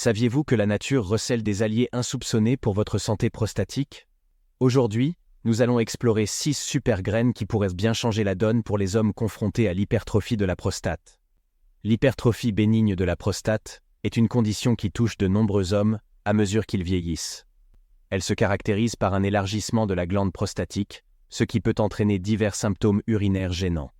Saviez-vous que la nature recèle des alliés insoupçonnés pour votre santé prostatique? Aujourd'hui, nous allons explorer 6 super graines qui pourraient bien changer la donne pour les hommes confrontés à l'hypertrophie de la prostate. L'hypertrophie bénigne de la prostate est une condition qui touche de nombreux hommes à mesure qu'ils vieillissent. Elle se caractérise par un élargissement de la glande prostatique, ce qui peut entraîner divers symptômes urinaires gênants.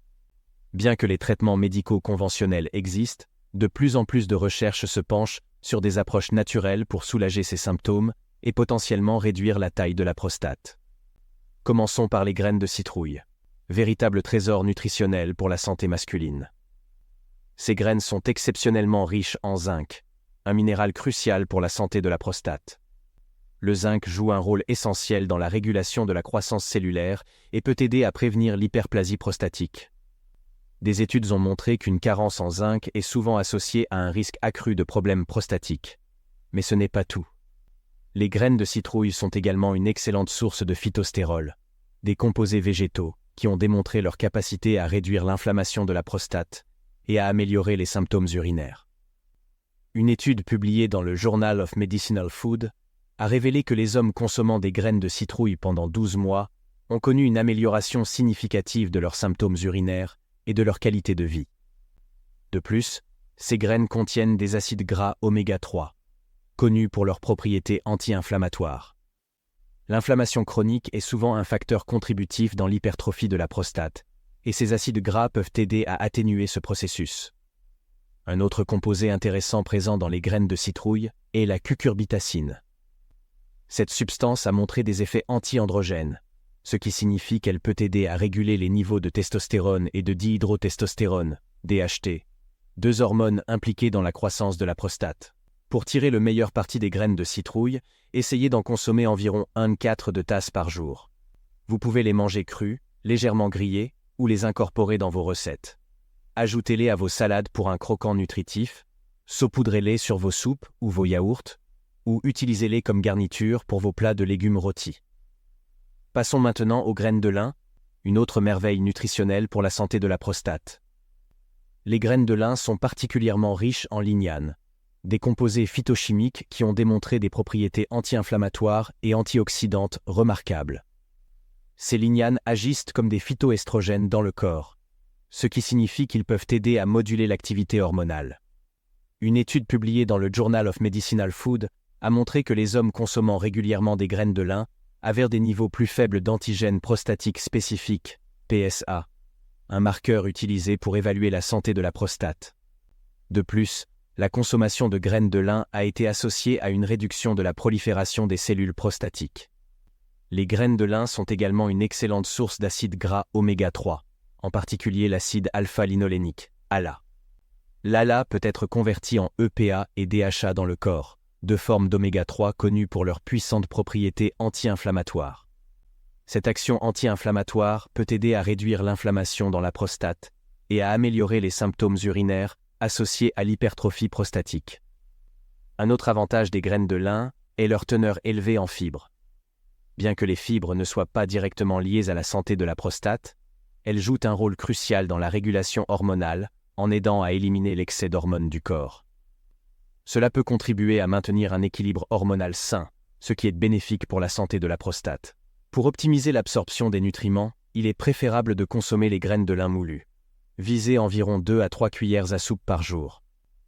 Bien que les traitements médicaux conventionnels existent, de plus en plus de recherches se penchent sur des approches naturelles pour soulager ces symptômes et potentiellement réduire la taille de la prostate. Commençons par les graines de citrouille, véritable trésor nutritionnel pour la santé masculine. Ces graines sont exceptionnellement riches en zinc, un minéral crucial pour la santé de la prostate. Le zinc joue un rôle essentiel dans la régulation de la croissance cellulaire et peut aider à prévenir l'hyperplasie prostatique. Des études ont montré qu'une carence en zinc est souvent associée à un risque accru de problèmes prostatiques. Mais ce n'est pas tout. Les graines de citrouille sont également une excellente source de phytostérol, des composés végétaux qui ont démontré leur capacité à réduire l'inflammation de la prostate et à améliorer les symptômes urinaires. Une étude publiée dans le Journal of Medicinal Food a révélé que les hommes consommant des graines de citrouille pendant 12 mois ont connu une amélioration significative de leurs symptômes urinaires et de leur qualité de vie. De plus, ces graines contiennent des acides gras oméga 3, connus pour leurs propriétés anti-inflammatoires. L'inflammation chronique est souvent un facteur contributif dans l'hypertrophie de la prostate, et ces acides gras peuvent aider à atténuer ce processus. Un autre composé intéressant présent dans les graines de citrouille est la cucurbitacine. Cette substance a montré des effets anti-androgènes, ce qui signifie qu'elle peut aider à réguler les niveaux de testostérone et de dihydrotestostérone, DHT, deux hormones impliquées dans la croissance de la prostate. Pour tirer le meilleur parti des graines de citrouille, essayez d'en consommer environ 1,4 de tasses par jour. Vous pouvez les manger crues, légèrement grillées, ou les incorporer dans vos recettes. Ajoutez-les à vos salades pour un croquant nutritif, saupoudrez-les sur vos soupes ou vos yaourts, ou utilisez-les comme garniture pour vos plats de légumes rôtis. Passons maintenant aux graines de lin, une autre merveille nutritionnelle pour la santé de la prostate. Les graines de lin sont particulièrement riches en lignane, des composés phytochimiques qui ont démontré des propriétés anti-inflammatoires et antioxydantes remarquables. Ces lignanes agissent comme des phytoestrogènes dans le corps, ce qui signifie qu'ils peuvent aider à moduler l'activité hormonale. Une étude publiée dans le Journal of Medicinal Food a montré que les hommes consommant régulièrement des graines de lin avaient des niveaux plus faibles d'antigènes prostatiques spécifiques, PSA, un marqueur utilisé pour évaluer la santé de la prostate. De plus, la consommation de graines de lin a été associée à une réduction de la prolifération des cellules prostatiques. Les graines de lin sont également une excellente source d'acides gras oméga 3, en particulier l'acide alpha-linolénique, ALA. L'ALA peut être converti en EPA et DHA dans le corps, deux formes d'oméga 3 connues pour leurs puissantes propriétés anti-inflammatoires. Cette action anti-inflammatoire peut aider à réduire l'inflammation dans la prostate et à améliorer les symptômes urinaires associés à l'hypertrophie prostatique. Un autre avantage des graines de lin est leur teneur élevée en fibres. Bien que les fibres ne soient pas directement liées à la santé de la prostate, elles jouent un rôle crucial dans la régulation hormonale en aidant à éliminer l'excès d'hormones du corps. Cela peut contribuer à maintenir un équilibre hormonal sain, ce qui est bénéfique pour la santé de la prostate. Pour optimiser l'absorption des nutriments, il est préférable de consommer les graines de lin moulues. Visez environ 2 à 3 cuillères à soupe par jour.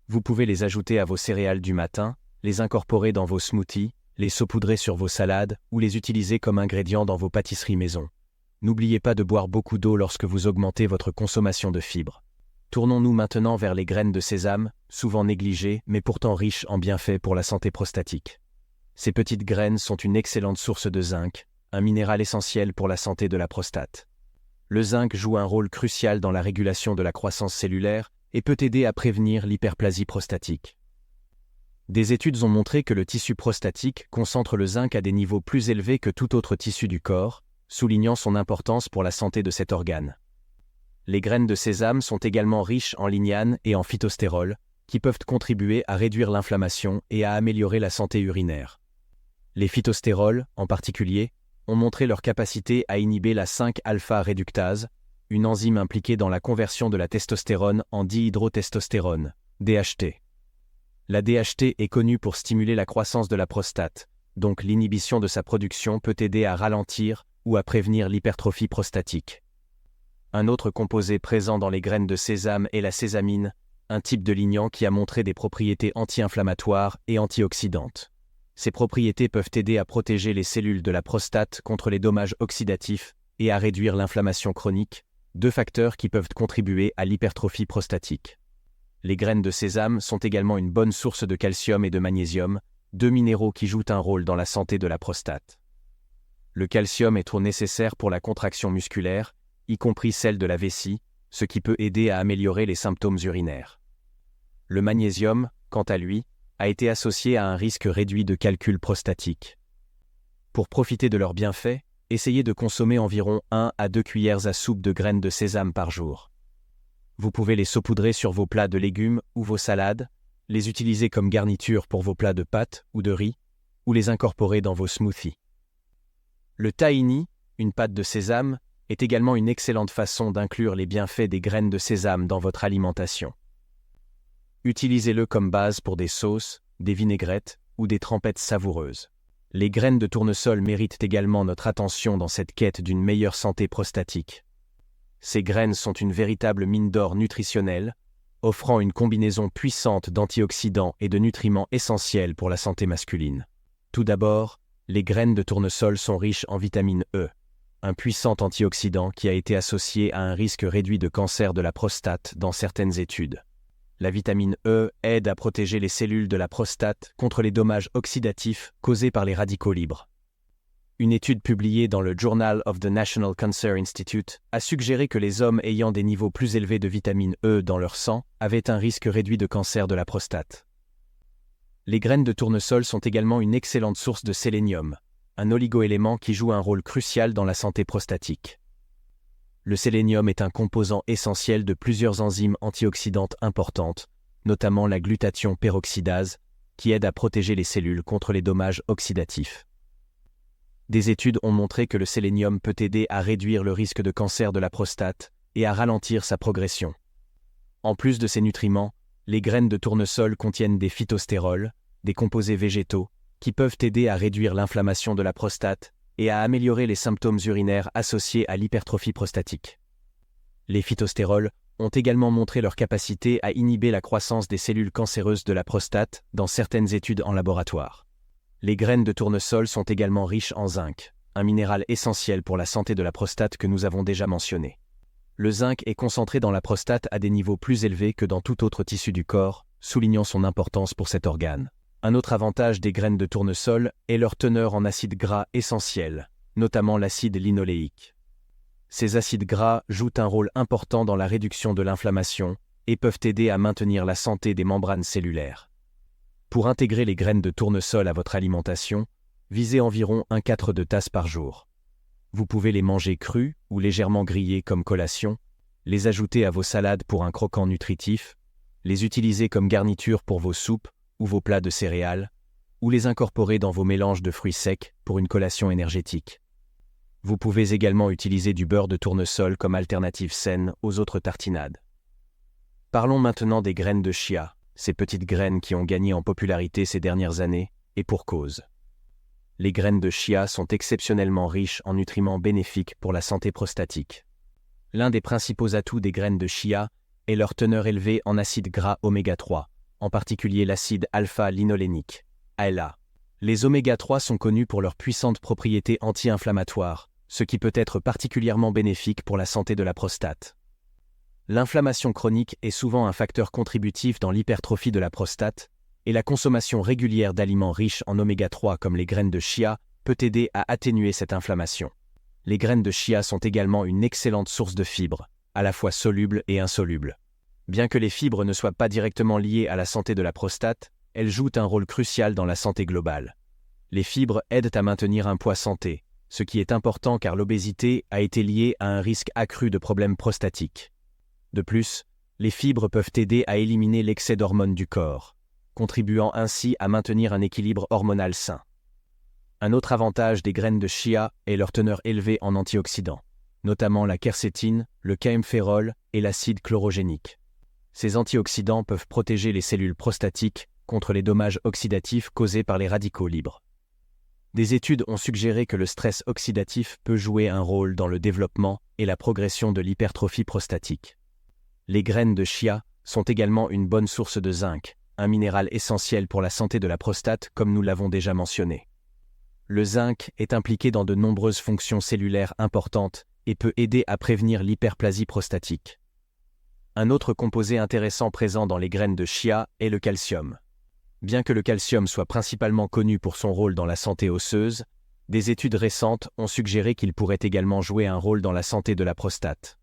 Vous pouvez les ajouter à vos céréales du matin, les incorporer dans vos smoothies, les saupoudrer sur vos salades ou les utiliser comme ingrédients dans vos pâtisseries maison. N'oubliez pas de boire beaucoup d'eau lorsque vous augmentez votre consommation de fibres. Tournons-nous maintenant vers les graines de sésame, souvent négligées mais pourtant riches en bienfaits pour la santé prostatique. Ces petites graines sont une excellente source de zinc, un minéral essentiel pour la santé de la prostate. Le zinc joue un rôle crucial dans la régulation de la croissance cellulaire et peut aider à prévenir l'hyperplasie prostatique. Des études ont montré que le tissu prostatique concentre le zinc à des niveaux plus élevés que tout autre tissu du corps, soulignant son importance pour la santé de cet organe. Les graines de sésame sont également riches en lignane et en phytostérol, qui peuvent contribuer à réduire l'inflammation et à améliorer la santé urinaire. Les phytostérols, en particulier, ont montré leur capacité à inhiber la 5-alpha-réductase, une enzyme impliquée dans la conversion de la testostérone en dihydrotestostérone, DHT. La DHT est connue pour stimuler la croissance de la prostate, donc l'inhibition de sa production peut aider à ralentir ou à prévenir l'hypertrophie prostatique. Un autre composé présent dans les graines de sésame est la sésamine, un type de lignant qui a montré des propriétés anti-inflammatoires et antioxydantes. Ces propriétés peuvent aider à protéger les cellules de la prostate contre les dommages oxydatifs et à réduire l'inflammation chronique, deux facteurs qui peuvent contribuer à l'hypertrophie prostatique. Les graines de sésame sont également une bonne source de calcium et de magnésium, deux minéraux qui jouent un rôle dans la santé de la prostate. Le calcium est trop nécessaire pour la contraction musculaire, y compris celle de la vessie, ce qui peut aider à améliorer les symptômes urinaires. Le magnésium, quant à lui, a été associé à un risque réduit de calcul prostatique. Pour profiter de leurs bienfaits, essayez de consommer environ 1 à 2 cuillères à soupe de graines de sésame par jour. Vous pouvez les saupoudrer sur vos plats de légumes ou vos salades, les utiliser comme garniture pour vos plats de pâtes ou de riz, ou les incorporer dans vos smoothies. Le tahini, une pâte de sésame, est également une excellente façon d'inclure les bienfaits des graines de sésame dans votre alimentation. Utilisez-le comme base pour des sauces, des vinaigrettes ou des trempettes savoureuses. Les graines de tournesol méritent également notre attention dans cette quête d'une meilleure santé prostatique. Ces graines sont une véritable mine d'or nutritionnelle, offrant une combinaison puissante d'antioxydants et de nutriments essentiels pour la santé masculine. Tout d'abord, les graines de tournesol sont riches en vitamine E, un puissant antioxydant qui a été associé à un risque réduit de cancer de la prostate dans certaines études. La vitamine E aide à protéger les cellules de la prostate contre les dommages oxydatifs causés par les radicaux libres. Une étude publiée dans le Journal of the National Cancer Institute a suggéré que les hommes ayant des niveaux plus élevés de vitamine E dans leur sang avaient un risque réduit de cancer de la prostate. Les graines de tournesol sont également une excellente source de sélénium, un oligoélément qui joue un rôle crucial dans la santé prostatique. Le sélénium est un composant essentiel de plusieurs enzymes antioxydantes importantes, notamment la glutathion peroxydase, qui aide à protéger les cellules contre les dommages oxydatifs. Des études ont montré que le sélénium peut aider à réduire le risque de cancer de la prostate et à ralentir sa progression. En plus de ces nutriments, les graines de tournesol contiennent des phytostérols, des composés végétaux, qui peuvent aider à réduire l'inflammation de la prostate et à améliorer les symptômes urinaires associés à l'hypertrophie prostatique. Les phytostérols ont également montré leur capacité à inhiber la croissance des cellules cancéreuses de la prostate dans certaines études en laboratoire. Les graines de tournesol sont également riches en zinc, un minéral essentiel pour la santé de la prostate que nous avons déjà mentionné. Le zinc est concentré dans la prostate à des niveaux plus élevés que dans tout autre tissu du corps, soulignant son importance pour cet organe. Un autre avantage des graines de tournesol est leur teneur en acides gras essentiels, notamment l'acide linoléique. Ces acides gras jouent un rôle important dans la réduction de l'inflammation et peuvent aider à maintenir la santé des membranes cellulaires. Pour intégrer les graines de tournesol à votre alimentation, visez environ 1/4 de tasse par jour. Vous pouvez les manger crus ou légèrement grillés comme collation, les ajouter à vos salades pour un croquant nutritif, les utiliser comme garniture pour vos soupes ou vos plats de céréales, ou les incorporer dans vos mélanges de fruits secs pour une collation énergétique. Vous pouvez également utiliser du beurre de tournesol comme alternative saine aux autres tartinades. Parlons maintenant des graines de chia, ces petites graines qui ont gagné en popularité ces dernières années, et pour cause. Les graines de chia sont exceptionnellement riches en nutriments bénéfiques pour la santé prostatique. L'un des principaux atouts des graines de chia est leur teneur élevée en acides gras oméga 3, en particulier l'acide alpha-linolénique, ALA. Les oméga 3 sont connus pour leurs puissantes propriétés anti-inflammatoires, ce qui peut être particulièrement bénéfique pour la santé de la prostate. L'inflammation chronique est souvent un facteur contributif dans l'hypertrophie de la prostate, et la consommation régulière d'aliments riches en oméga 3 comme les graines de chia peut aider à atténuer cette inflammation. Les graines de chia sont également une excellente source de fibres, à la fois solubles et insolubles. Bien que les fibres ne soient pas directement liées à la santé de la prostate, elles jouent un rôle crucial dans la santé globale. Les fibres aident à maintenir un poids santé, ce qui est important car l'obésité a été liée à un risque accru de problèmes prostatiques. De plus, les fibres peuvent aider à éliminer l'excès d'hormones du corps, contribuant ainsi à maintenir un équilibre hormonal sain. Un autre avantage des graines de chia est leur teneur élevée en antioxydants, notamment la quercétine, le caemphérol et l'acide chlorogénique. Ces antioxydants peuvent protéger les cellules prostatiques contre les dommages oxydatifs causés par les radicaux libres. Des études ont suggéré que le stress oxydatif peut jouer un rôle dans le développement et la progression de l'hypertrophie prostatique. Les graines de chia sont également une bonne source de zinc, un minéral essentiel pour la santé de la prostate comme nous l'avons déjà mentionné. Le zinc est impliqué dans de nombreuses fonctions cellulaires importantes et peut aider à prévenir l'hyperplasie prostatique. Un autre composé intéressant présent dans les graines de chia est le calcium. Bien que le calcium soit principalement connu pour son rôle dans la santé osseuse, des études récentes ont suggéré qu'il pourrait également jouer un rôle dans la santé de la prostate.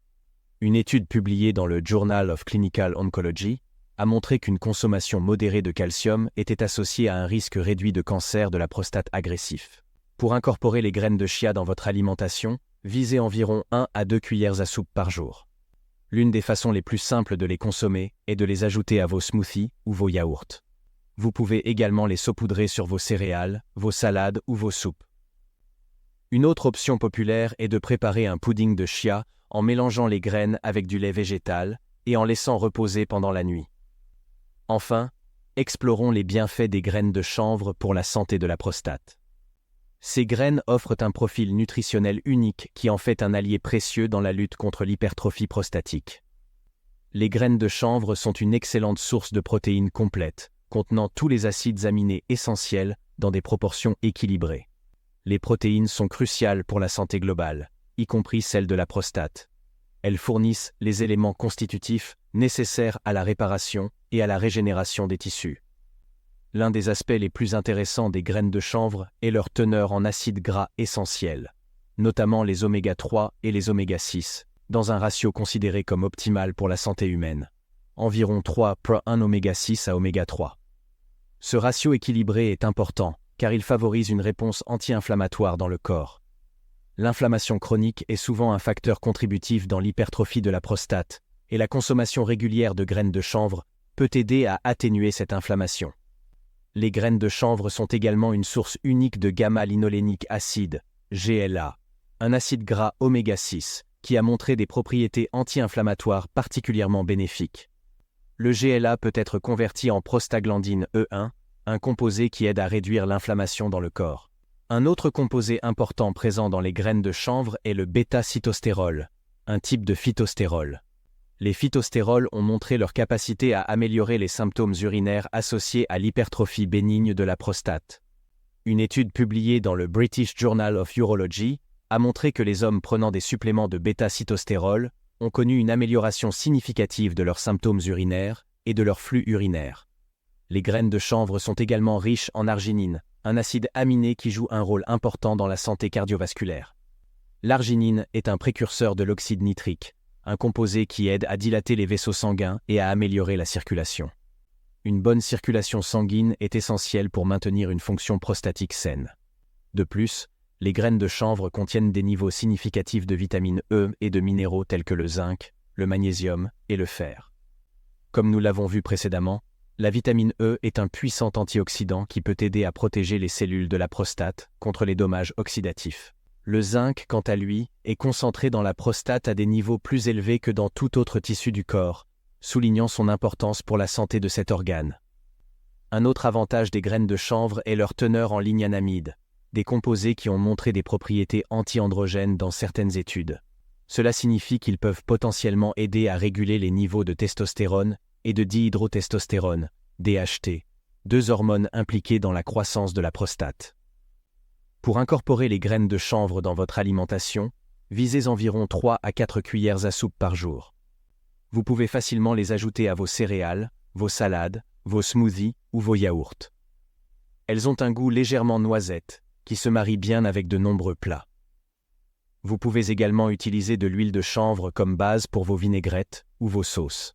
Une étude publiée dans le Journal of Clinical Oncology a montré qu'une consommation modérée de calcium était associée à un risque réduit de cancer de la prostate agressif. Pour incorporer les graines de chia dans votre alimentation, visez environ 1 à 2 cuillères à soupe par jour. L'une des façons les plus simples de les consommer est de les ajouter à vos smoothies ou vos yaourts. Vous pouvez également les saupoudrer sur vos céréales, vos salades ou vos soupes. Une autre option populaire est de préparer un pudding de chia en mélangeant les graines avec du lait végétal et en laissant reposer pendant la nuit. Enfin, explorons les bienfaits des graines de chanvre pour la santé de la prostate. Ces graines offrent un profil nutritionnel unique qui en fait un allié précieux dans la lutte contre l'hypertrophie prostatique. Les graines de chanvre sont une excellente source de protéines complètes, contenant tous les acides aminés essentiels dans des proportions équilibrées. Les protéines sont cruciales pour la santé globale, y compris celle de la prostate. Elles fournissent les éléments constitutifs nécessaires à la réparation et à la régénération des tissus. L'un des aspects les plus intéressants des graines de chanvre est leur teneur en acides gras essentiels, notamment les oméga 3 et les oméga 6, dans un ratio considéré comme optimal pour la santé humaine. Environ 3 pour 1 oméga 6 à oméga 3. Ce ratio équilibré est important car il favorise une réponse anti-inflammatoire dans le corps. L'inflammation chronique est souvent un facteur contributif dans l'hypertrophie de la prostate, et la consommation régulière de graines de chanvre peut aider à atténuer cette inflammation. Les graines de chanvre sont également une source unique de gamma-linolénique acide, GLA, un acide gras oméga 6, qui a montré des propriétés anti-inflammatoires particulièrement bénéfiques. Le GLA peut être converti en prostaglandine E1, un composé qui aide à réduire l'inflammation dans le corps. Un autre composé important présent dans les graines de chanvre est le bêta-cytostérol, un type de phytostérol. Les phytostérols ont montré leur capacité à améliorer les symptômes urinaires associés à l'hypertrophie bénigne de la prostate. Une étude publiée dans le British Journal of Urology a montré que les hommes prenant des suppléments de bêta-cytostérol ont connu une amélioration significative de leurs symptômes urinaires et de leur flux urinaire. Les graines de chanvre sont également riches en arginine, un acide aminé qui joue un rôle important dans la santé cardiovasculaire. L'arginine est un précurseur de l'oxyde nitrique, un composé qui aide à dilater les vaisseaux sanguins et à améliorer la circulation. Une bonne circulation sanguine est essentielle pour maintenir une fonction prostatique saine. De plus, les graines de chanvre contiennent des niveaux significatifs de vitamine E et de minéraux tels que le zinc, le magnésium et le fer. Comme nous l'avons vu précédemment, la vitamine E est un puissant antioxydant qui peut aider à protéger les cellules de la prostate contre les dommages oxydatifs. Le zinc, quant à lui, est concentré dans la prostate à des niveaux plus élevés que dans tout autre tissu du corps, soulignant son importance pour la santé de cet organe. Un autre avantage des graines de chanvre est leur teneur en lignaminide, des composés qui ont montré des propriétés anti-androgènes dans certaines études. Cela signifie qu'ils peuvent potentiellement aider à réguler les niveaux de testostérone et de dihydrotestostérone, DHT, deux hormones impliquées dans la croissance de la prostate. Pour incorporer les graines de chanvre dans votre alimentation, visez environ 3 à 4 cuillères à soupe par jour. Vous pouvez facilement les ajouter à vos céréales, vos salades, vos smoothies ou vos yaourts. Elles ont un goût légèrement noisette, qui se marie bien avec de nombreux plats. Vous pouvez également utiliser de l'huile de chanvre comme base pour vos vinaigrettes ou vos sauces.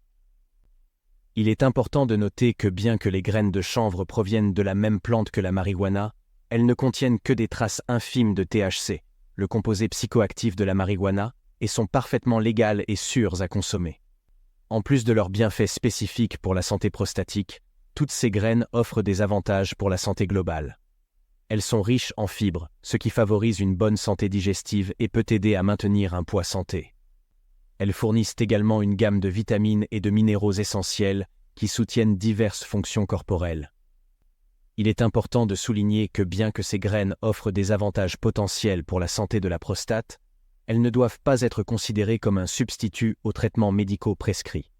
Il est important de noter que bien que les graines de chanvre proviennent de la même plante que la marijuana, elles ne contiennent que des traces infimes de THC, le composé psychoactif de la marijuana, et sont parfaitement légales et sûres à consommer. En plus de leurs bienfaits spécifiques pour la santé prostatique, toutes ces graines offrent des avantages pour la santé globale. Elles sont riches en fibres, ce qui favorise une bonne santé digestive et peut aider à maintenir un poids santé. Elles fournissent également une gamme de vitamines et de minéraux essentiels qui soutiennent diverses fonctions corporelles. Il est important de souligner que bien que ces graines offrent des avantages potentiels pour la santé de la prostate, elles ne doivent pas être considérées comme un substitut aux traitements médicaux prescrits.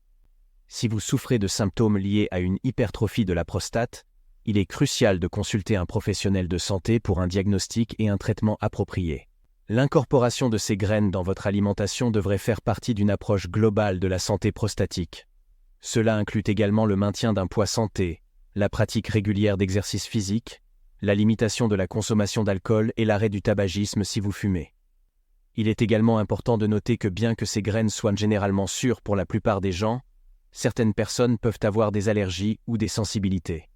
Si vous souffrez de symptômes liés à une hypertrophie de la prostate, il est crucial de consulter un professionnel de santé pour un diagnostic et un traitement approprié. L'incorporation de ces graines dans votre alimentation devrait faire partie d'une approche globale de la santé prostatique. Cela inclut également le maintien d'un poids santé, la pratique régulière d'exercice physique, la limitation de la consommation d'alcool et l'arrêt du tabagisme si vous fumez. Il est également important de noter que bien que ces graines soient généralement sûres pour la plupart des gens, certaines personnes peuvent avoir des allergies ou des sensibilités.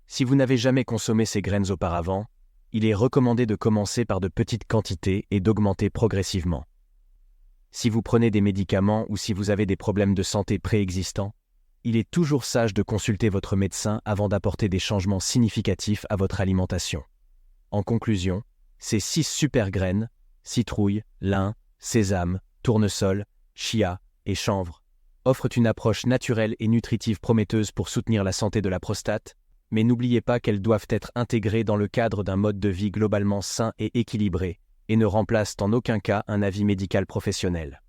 Si vous n'avez jamais consommé ces graines auparavant, il est recommandé de commencer par de petites quantités et d'augmenter progressivement. Si vous prenez des médicaments ou si vous avez des problèmes de santé préexistants, il est toujours sage de consulter votre médecin avant d'apporter des changements significatifs à votre alimentation. En conclusion, ces 6 super graines, citrouille, lin, sésame, tournesol, chia et chanvre, offrent une approche naturelle et nutritive prometteuse pour soutenir la santé de la prostate, mais n'oubliez pas qu'elles doivent être intégrées dans le cadre d'un mode de vie globalement sain et équilibré, et ne remplacent en aucun cas un avis médical professionnel.